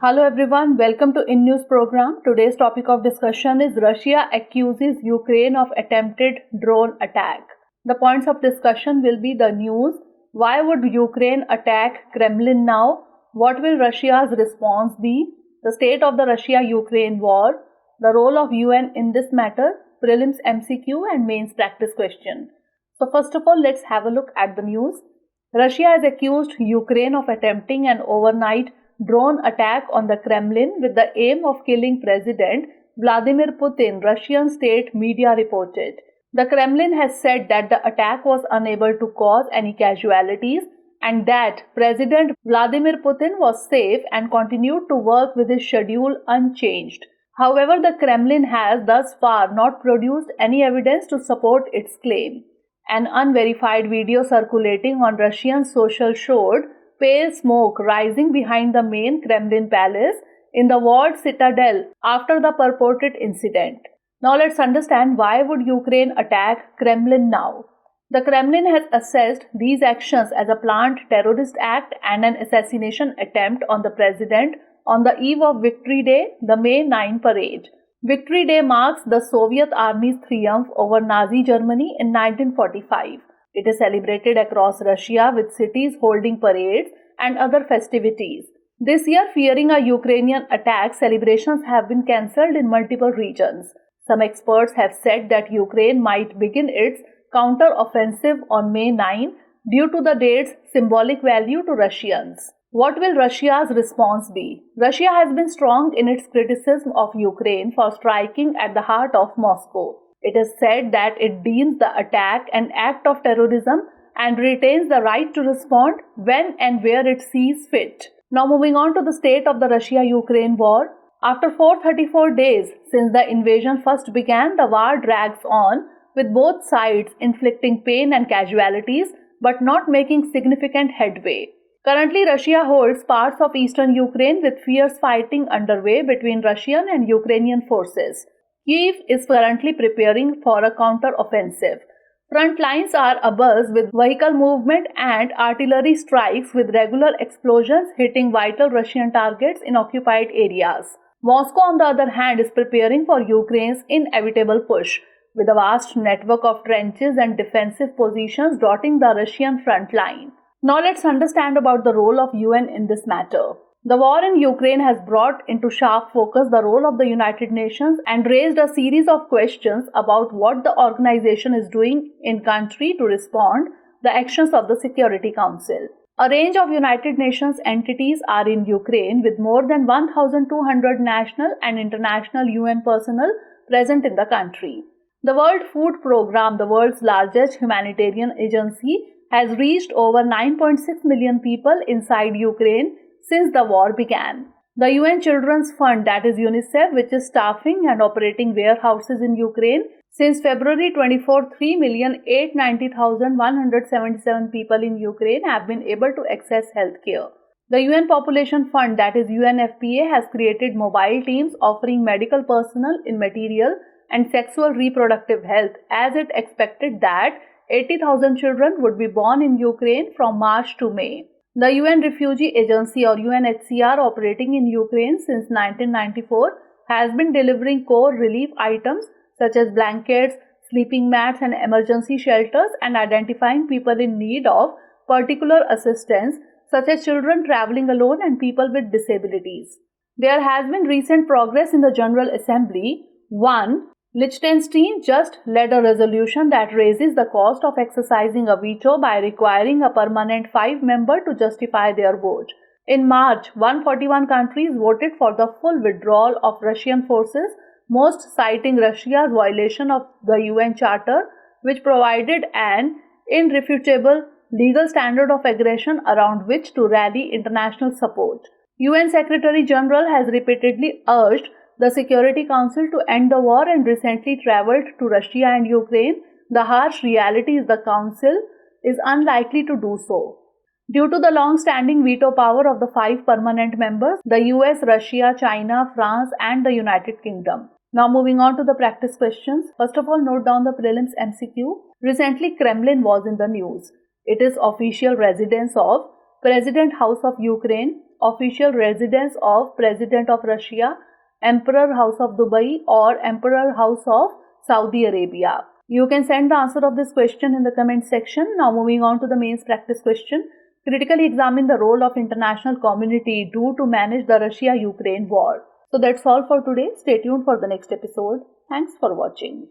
Hello everyone, welcome to In News program. Today's topic of discussion is Russia accuses Ukraine of attempted drone attack. The points of discussion will be the news, why would Ukraine attack Kremlin now, what will Russia's response be, the state of the Russia-Ukraine war, the role of UN in this matter, prelims MCQ and mains practice question. So first of all, let's have a look at the news. Russia has accused Ukraine of attempting an overnight drone attack on the Kremlin with the aim of killing President Vladimir Putin, Russian state media reported. The Kremlin has said that the attack was unable to cause any casualties and that President Vladimir Putin was safe and continued to work with his schedule unchanged. However, the Kremlin has thus far not produced any evidence to support its claim. An unverified video circulating on Russian social showed pale smoke rising behind the main Kremlin palace in the walled citadel after the purported incident. Now let's understand why would Ukraine attack Kremlin now. The Kremlin has assessed these actions as a planned terrorist act and an assassination attempt on the president on the eve of Victory Day, the May 9 parade. Victory Day marks the Soviet Army's triumph over Nazi Germany in 1945. It is celebrated across Russia with cities holding parades and other festivities. This year, fearing a Ukrainian attack, celebrations have been cancelled in multiple regions. Some experts have said that Ukraine might begin its counter-offensive on May 9 due to the date's symbolic value to Russians. What will Russia's response be? Russia has been strong in its criticism of Ukraine for striking at the heart of Moscow. It is said that it deems the attack an act of terrorism and retains the right to respond when and where it sees fit. Now moving on to the state of the Russia-Ukraine war. After 434 days since the invasion first began, the war drags on, with both sides inflicting pain and casualties but not making significant headway. Currently, Russia holds parts of eastern Ukraine with fierce fighting underway between Russian and Ukrainian forces. Kyiv is currently preparing for a counter-offensive. Front lines are abuzz with vehicle movement and artillery strikes with regular explosions hitting vital Russian targets in occupied areas. Moscow, on the other hand, is preparing for Ukraine's inevitable push, with a vast network of trenches and defensive positions dotting the Russian front line. Now let's understand about the role of UN in this matter. The war in Ukraine has brought into sharp focus the role of the United Nations and raised a series of questions about what the organization is doing in country to respond the actions of the Security Council. A range of United Nations entities are in Ukraine with more than 1,200 national and international UN personnel present in the country. The World Food Programme, the world's largest humanitarian agency, has reached over 9.6 million people inside Ukraine since the war began. The UN Children's Fund, that is UNICEF, which is staffing and operating warehouses in Ukraine, since February 24, 3,890,177 people in Ukraine have been able to access healthcare. The UN Population Fund, that is UNFPA, has created mobile teams offering medical personnel in material and sexual reproductive health, as it expected that 80,000 children would be born in Ukraine from March to May. The UN Refugee Agency or UNHCR, operating in Ukraine since 1994, has been delivering core relief items such as blankets, sleeping mats and emergency shelters and identifying people in need of particular assistance such as children traveling alone and people with disabilities. There has been recent progress in the General Assembly. 1. Liechtenstein just led a resolution that raises the cost of exercising a veto by requiring a permanent 5-member to justify their vote. In March, 141 countries voted for the full withdrawal of Russian forces, most citing Russia's violation of the UN Charter, which provided an irrefutable legal standard of aggression around which to rally international support. UN Secretary General has repeatedly urged the Security Council to end the war and recently travelled to Russia and Ukraine. The harsh reality is the Council is unlikely to do so. Due to the long-standing veto power of the 5 permanent members, the US, Russia, China, France and the United Kingdom. Now moving on to the practice questions. First of all, note down the prelims MCQ. Recently, Kremlin was in the news. It is official residence of President House of Ukraine. official residence of President of Russia, Emperor House of Dubai, or Emperor House of Saudi Arabia? You can send the answer of this question in the comment section. Now moving on to the mains practice question. Critically examine the role of international community do to manage the Russia-Ukraine war. So that's all for today. Stay tuned for the next episode. Thanks for watching.